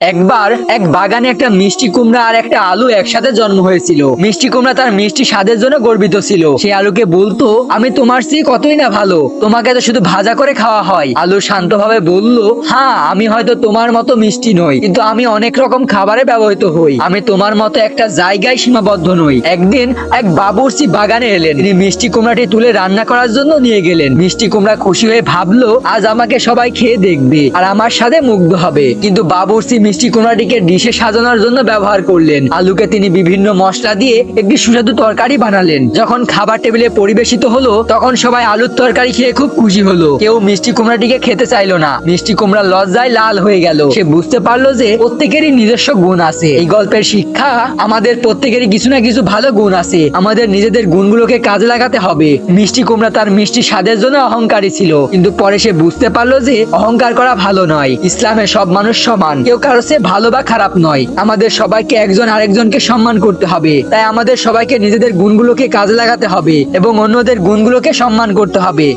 একবার এক বাগানে একটা মিষ্টি কুমড়া আর একটা আলু একসাথে জন্ম হয়েছিল। মিষ্টি কুমড়া তার মিষ্টি স্বাদের জন্য গর্বিত ছিল। সে আলুকে বলতো, আমি তোমার চেয়ে কতই না ভালো, তোমাকে তো শুধু ভাজা করে খাওয়া হয়। আলু শান্তভাবে বলল, হ্যাঁ, আমি হয়তো তোমার মতো মিষ্টি নই, কিন্তু আমি অনেক রকম খাবারে ব্যবহৃত হই। আমি তোমার মতো একটা জায়গায় সীমাবদ্ধ নই। একদিন এক বাবুর্চি বাগানে এলেন। তিনি মিষ্টি কুমড়াটি তুলে রান্না করার জন্য নিয়ে গেলেন। মিষ্টি কুমড়া খুশি হয়ে ভাবলো, আজ আমাকে সবাই খেয়ে দেখবে আর আমার সাথে মুগ্ধ হবে। কিন্তু বাবুর্চি মিষ্টি কুমড়াটিকে ডিশে সাজানোর জন্য ব্যবহার করলেন। আলুকে তিনি বিভিন্ন মশলা দিয়ে একটি সুস্বাদু তরকারি বানালেন। যখন খাবার টেবিলে পরিবেশিত হলো, তখন সবাই আলুর তরকারি খেয়ে খুব খুশি হলো। কেউ মিষ্টি কুমড়াটিকে খেতে চাইলো না। মিষ্টি কুমড়া লজ্জায় লাল হয়ে গেল। সে বুঝতে পারলো যে প্রত্যেকেরই নিজস্ব গুণ আছে। এই গল্পের শিক্ষা, আমাদের প্রত্যেকেরই কিছু না কিছু ভালো গুণ আছে। আমাদের নিজেদের গুণগুলোকে কাজে লাগাতে হবে। মিষ্টি কুমড়া তার মিষ্টি স্বাদের জন্য অহংকারী ছিল, কিন্তু পরে সে বুঝতে পারলো যে অহংকার করা ভালো নয়। ইসলামে সব মানুষ সমান, কেউ কারো চেয়ে ভালো বা খারাপ নয়। আমাদের সবাইকে একজন আরেকজনকে সম্মান করতে হবে। তাই আমাদের সবাইকে নিজেদের গুণগুলোকে কাজে লাগাতে হবে এবং অন্যদের গুণগুলোকে সম্মান করতে হবে।